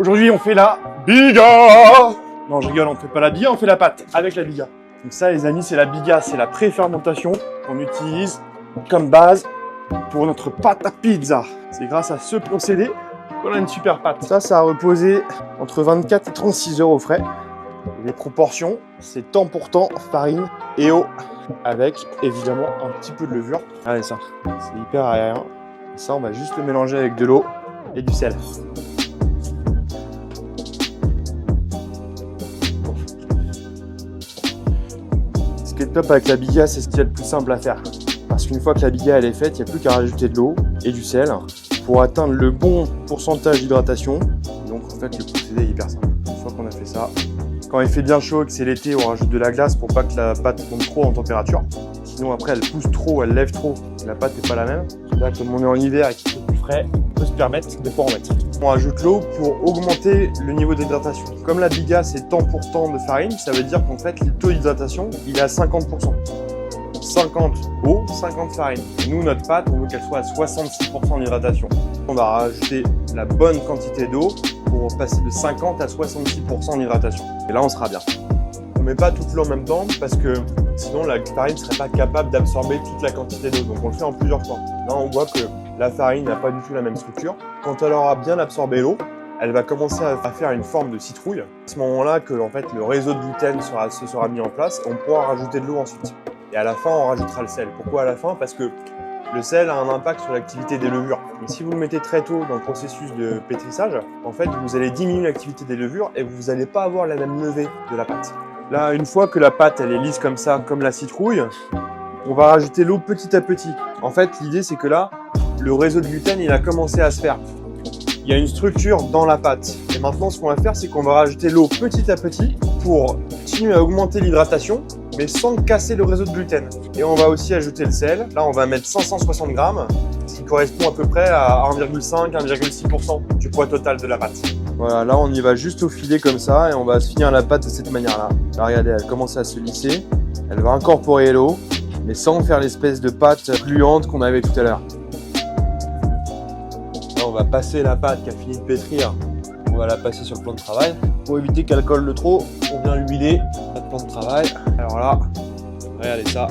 Aujourd'hui, on fait la biga. Non, je rigole, on ne fait pas la biga, on fait la pâte avec la biga. Donc ça, les amis, c'est la biga, c'est la pré-fermentation qu'on utilise comme base pour notre pâte à pizza. C'est grâce à ce procédé qu'on a une super pâte. Ça a reposé entre 24 et 36 heures au frais. Et les proportions, c'est temps pour temps, farine et eau, avec évidemment un petit peu de levure. Regardez ça, c'est hyper aérien. Et ça, on va juste le mélanger avec de l'eau et du sel. Ce qui est top avec la biga, c'est ce qu'il y a le plus simple à faire. Parce qu'une fois que la biga elle est faite, il n'y a plus qu'à rajouter de l'eau et du sel pour atteindre le bon pourcentage d'hydratation. Donc en fait, le procédé est hyper simple. Une fois qu'on a fait ça, quand il fait bien chaud et que c'est l'été, on rajoute de la glace pour pas que la pâte monte trop en température. Sinon après, elle pousse trop, elle lève trop. La pâte n'est pas la même. Là, comme on est en hiver et qu'il fait plus frais, on peut se permettre de pas en mettre. On rajoute l'eau pour augmenter le niveau d'hydratation. Comme la biga, c'est temps pour temps de farine, ça veut dire qu'en fait, le taux d'hydratation, il est à 50%. 50 eau, 50 farine. Nous, notre pâte, on veut qu'elle soit à 66% d'hydratation. On va rajouter la bonne quantité d'eau pour passer de 50 à 66% d'hydratation. Et là, on sera bien. On ne met pas toute l'eau en même temps parce que sinon, la farine ne serait pas capable d'absorber toute la quantité d'eau. Donc, on le fait en plusieurs fois. Là, on voit que la farine n'a pas du tout la même structure. Quand elle aura bien absorbé l'eau, elle va commencer à faire une forme de citrouille. C'est à ce moment-là que en fait, le réseau de gluten se sera mis en place et on pourra rajouter de l'eau ensuite. Et à la fin, on rajoutera le sel. Pourquoi à la fin? Parce que le sel a un impact sur l'activité des levures. Mais si vous le mettez très tôt dans le processus de pétrissage, en fait, vous allez diminuer l'activité des levures et vous n'allez pas avoir la même levée de la pâte. Là, une fois que la pâte elle est lisse comme ça, comme la citrouille, on va rajouter l'eau petit à petit. En fait, l'idée c'est que là, le réseau de gluten il a commencé à se faire. Il y a une structure dans la pâte. Et maintenant, ce qu'on va faire, c'est qu'on va rajouter l'eau petit à petit pour continuer à augmenter l'hydratation, mais sans casser le réseau de gluten. Et on va aussi ajouter le sel. Là, on va mettre 560 grammes, ce qui correspond à peu près à 1,5-1,6% du poids total de la pâte. Voilà, là, on y va juste au filet comme ça et on va se finir la pâte de cette manière-là. Là, regardez, elle commence à se lisser. Elle va incorporer l'eau, mais sans faire l'espèce de pâte gluante qu'on avait tout à l'heure. Là, on va passer la pâte qui a fini de pétrir. On va la passer sur le plan de travail. Pour éviter qu'elle colle de trop, on vient l'huiler. Notre plan de travail. Alors là, regardez ça.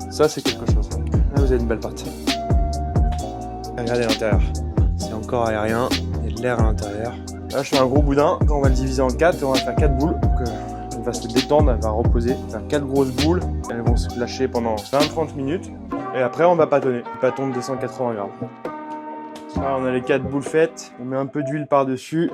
Ça, c'est quelque chose. Là, vous avez une belle pâte. Regardez l'intérieur. C'est encore aérien. Il y a de l'air à l'intérieur. Là, je fais un gros boudin. On va le diviser en 4 et on va faire 4 boules. Donc, elle va se détendre, elle va reposer. On va faire 4 grosses boules. Elles vont se lâcher pendant 20-30 minutes. Et après, on va pâtonner. Le pâton de 280 grammes. Là, on a les 4 boules faites. On met un peu d'huile par-dessus.